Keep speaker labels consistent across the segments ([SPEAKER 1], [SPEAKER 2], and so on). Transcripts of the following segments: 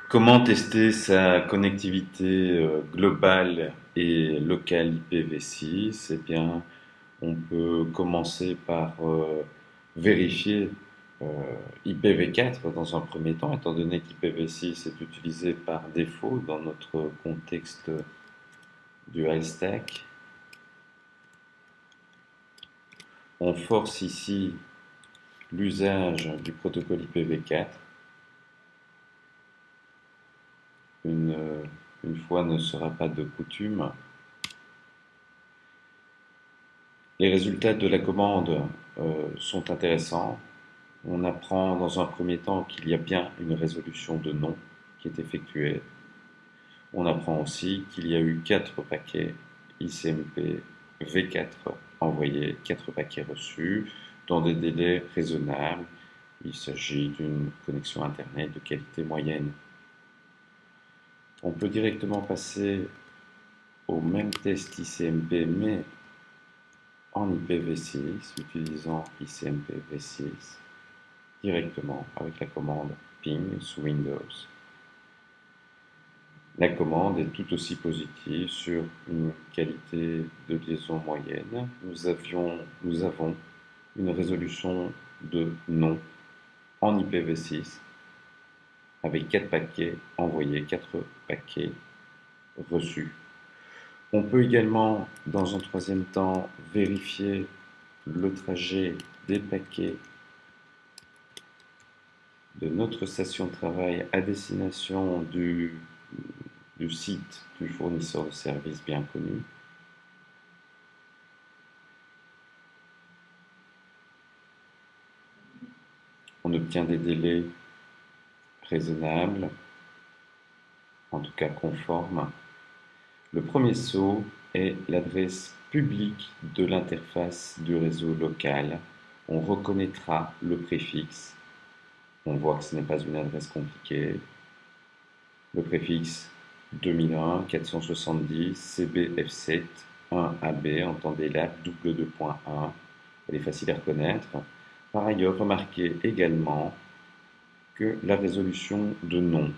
[SPEAKER 1] Comment tester sa connectivité globale et locale IPv6? Eh bien, on peut commencer par vérifier euh, IPv4 dans un premier temps, étant donné qu'IPv6 est utilisé par défaut dans notre contexte du high stack. On force ici l'usage du protocole IPv4. Une, une fois ne sera pas de coutume. Les résultats de la commande sont intéressants. On apprend dans un premier temps qu'il y a bien une résolution de nom qui est effectuée. On apprend aussi qu'il y a eu 4 paquets ICMP V4 envoyés, 4 paquets reçus dans des délais raisonnables. Il s'agit d'une connexion Internet de qualité moyenne. On peut directement passer au même test ICMP mais en IPv6, utilisant ICMP v6 directement avec la commande ping sous Windows. La commande est tout aussi positive sur une qualité de liaison moyenne. Nous avons une résolution de nom en IPv6 avec 4 paquets envoyés, 4 paquets reçus. On peut également, dans un troisième temps, vérifier le trajet des paquets de notre station de travail à destination du site du fournisseur de services bien connu. On obtient des délais raisonnables, en tout cas conformes. Le premier saut est l'adresse publique de l'interface du réseau local. On reconnaîtra le préfixe. On voit que ce n'est pas une adresse compliquée. Le préfixe 2001 470 CBF7 1AB, entendez là, double 2.1. Elle est facile à reconnaître. Par ailleurs, remarquez également que la résolution de nom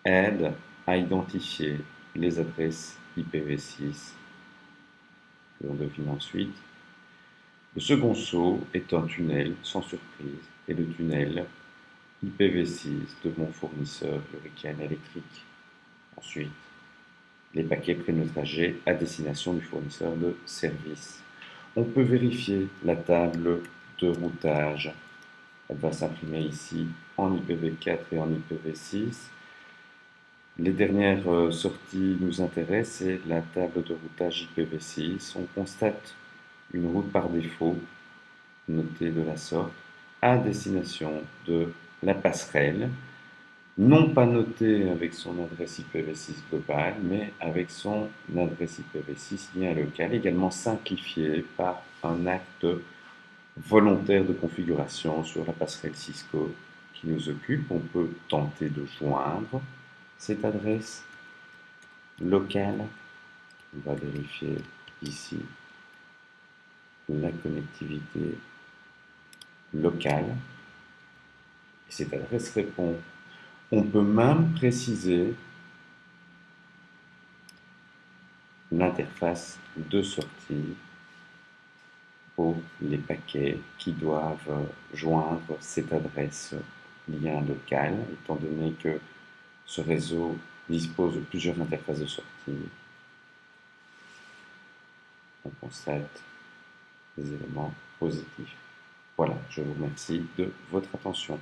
[SPEAKER 1] aide à identifier les adresses IPv6 que l'on devine ensuite. Le second saut est un tunnel sans surprise et le tunnel IPv6 de mon fournisseur Hurricane électrique. Ensuite, les paquets prennent le trajet à destination du fournisseur de service. On peut vérifier la table de routage. Elle va s'imprimer ici en IPv4 et en IPv6. Les dernières sorties nous intéressent, c'est la table de routage IPv6. On constate une route par défaut, notée de la sorte, à destination de la passerelle, non pas notée avec son adresse IPv6 globale, mais avec son adresse IPv6 lien local, également simplifiée par un acte volontaire de configuration sur la passerelle Cisco qui nous occupe. On peut tenter de joindre cette adresse locale. On va vérifier ici la connectivité locale. Et cette adresse répond. On peut même préciser l'interface de sortie pour les paquets qui doivent joindre cette adresse lien local, étant donné que ce réseau dispose de plusieurs interfaces de sortie. On constate des éléments positifs. Voilà, je vous remercie de votre attention.